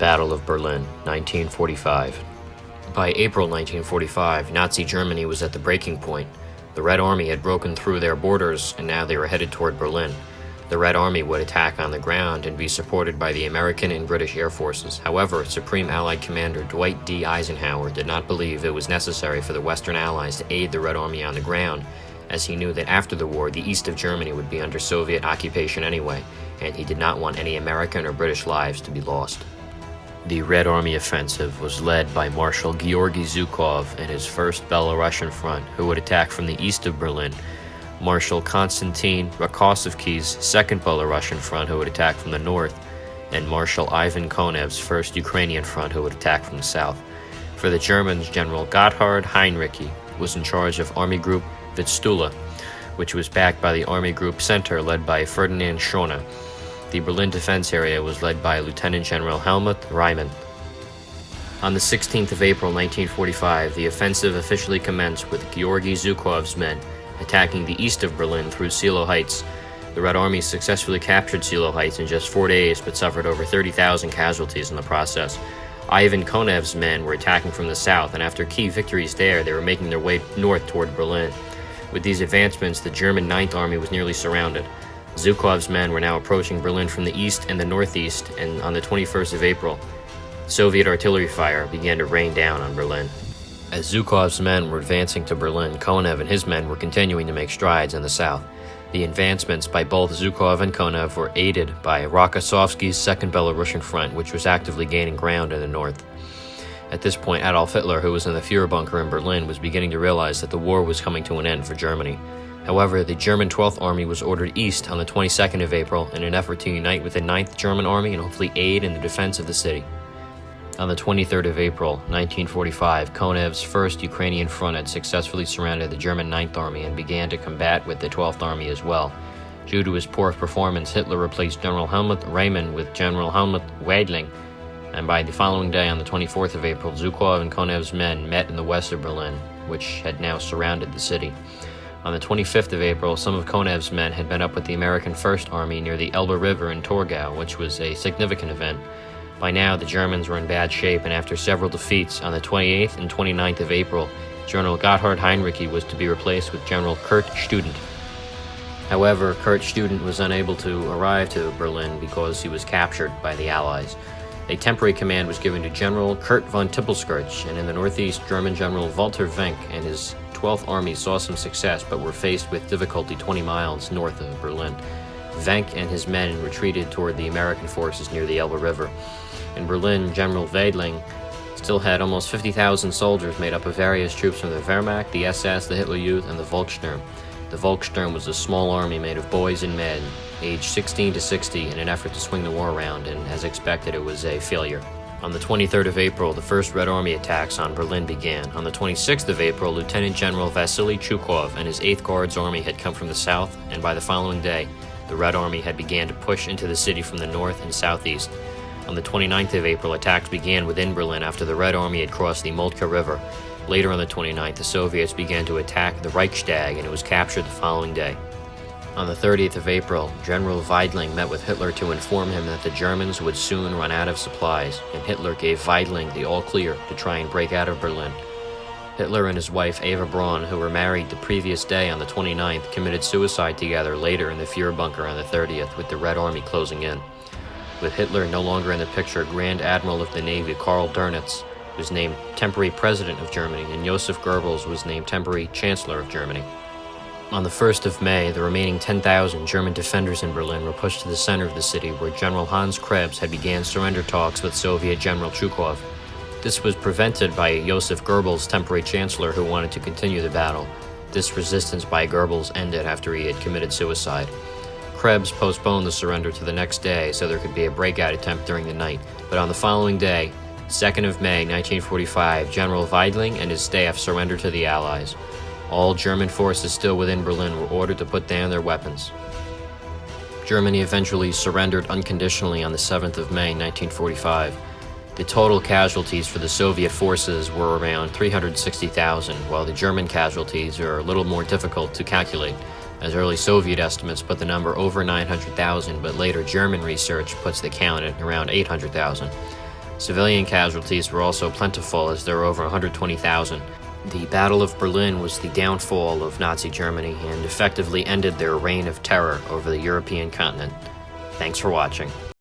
Battle of Berlin, 1945. By April 1945, Nazi Germany was at the breaking point. The Red Army had broken through their borders, and now they were headed toward Berlin. The Red Army would attack on the ground and be supported by the American and British Air Forces. However, Supreme Allied Commander Dwight D. Eisenhower did not believe it was necessary for the Western Allies to aid the Red Army on the ground, as he knew that after the war, the east of Germany would be under Soviet occupation anyway, and he did not want any American or British lives to be lost. The Red Army offensive was led by Marshal Georgy Zhukov and his 1st Belarusian Front, who would attack from the east of Berlin, Marshal Konstantin Rokossovsky's 2nd Belarusian Front, who would attack from the north, and Marshal Ivan Konev's 1st Ukrainian Front, who would attack from the south. For the Germans, General Gotthard Heinrichi was in charge of Army Group Vistula, which was backed by the Army Group Center led by Ferdinand Schorner. The Berlin defense area was led by Lieutenant General Helmut Reimann. On the 16th of April 1945, the offensive officially commenced with Georgy Zhukov's men attacking the east of Berlin through Seelow Heights. The Red Army successfully captured Seelow Heights in just 4 days, but suffered over 30,000 casualties in the process. Ivan Konev's men were attacking from the south, and after key victories there, they were making their way north toward Berlin. With these advancements, the German 9th Army was nearly surrounded. Zhukov's men were now approaching Berlin from the east and the northeast, and on the 21st of April, Soviet artillery fire began to rain down on Berlin. As Zhukov's men were advancing to Berlin, Konev and his men were continuing to make strides in the south. The advancements by both Zhukov and Konev were aided by Rokossovsky's 2nd Belarusian Front, which was actively gaining ground in the north. At this point, Adolf Hitler, who was in the Führer bunker in Berlin, was beginning to realize that the war was coming to an end for Germany. However, the German 12th Army was ordered east on the 22nd of April in an effort to unite with the 9th German Army and hopefully aid in the defense of the city. On the 23rd of April, 1945, Konev's 1st Ukrainian Front had successfully surrounded the German 9th Army and began to combat with the 12th Army as well. Due to his poor performance, Hitler replaced General Helmut Reimann with General Helmut Weidling, and by the following day, on the 24th of April, Zhukov and Konev's men met in the west of Berlin, which had now surrounded the city. On the 25th of April, some of Konev's men had met up with the American 1st Army near the Elbe River in Torgau, which was a significant event. By now, the Germans were in bad shape, and after several defeats, on the 28th and 29th of April, General Gotthard Heinrichi was to be replaced with General Kurt Student. However, Kurt Student was unable to arrive to Berlin because he was captured by the Allies. A temporary command was given to General Kurt von Tippelskirch, and in the northeast, German General Walter Wenck and his 12th Army saw some success, but were faced with difficulty 20 miles north of Berlin. Wenck and his men retreated toward the American forces near the Elbe River. In Berlin, General Weidling still had almost 50,000 soldiers made up of various troops from the Wehrmacht, the SS, the Hitler Youth, and the Volkssturm. The Volkssturm was a small army made of boys and men, aged 16 to 60, in an effort to swing the war around, and as expected, it was a failure. On the 23rd of April, the first Red Army attacks on Berlin began. On the 26th of April, Lieutenant General Vasily Chukov and his 8th Guards Army had come from the south, and by the following day, the Red Army had began to push into the city from the north and southeast. On the 29th of April, attacks began within Berlin after the Red Army had crossed the Moltke River. Later on the 29th, the Soviets began to attack the Reichstag, and it was captured the following day. On the 30th of April, General Weidling met with Hitler to inform him that the Germans would soon run out of supplies, and Hitler gave Weidling the all-clear to try and break out of Berlin. Hitler and his wife Eva Braun, who were married the previous day on the 29th, committed suicide together later in the Führer bunker on the 30th, with the Red Army closing in. With Hitler no longer in the picture, Grand Admiral of the Navy Karl Dönitz was named temporary president of Germany, and Joseph Goebbels was named temporary chancellor of Germany. On the 1st of May, the remaining 10,000 German defenders in Berlin were pushed to the center of the city, where General Hans Krebs had began surrender talks with Soviet General Chukov. This was prevented by Joseph Goebbels, temporary chancellor, who wanted to continue the battle. This resistance by Goebbels ended after he had committed suicide. Krebs postponed the surrender to the next day so there could be a breakout attempt during the night, but on the following day, 2nd of May 1945, General Weidling and his staff surrendered to the Allies. All German forces still within Berlin were ordered to put down their weapons. Germany eventually surrendered unconditionally on the 7th of May 1945. The total casualties for the Soviet forces were around 360,000, while the German casualties are a little more difficult to calculate, as early Soviet estimates put the number over 900,000, but later German research puts the count at around 800,000. Civilian casualties were also plentiful, as there were over 120,000. The Battle of Berlin was the downfall of Nazi Germany and effectively ended their reign of terror over the European continent. Thanks for watching.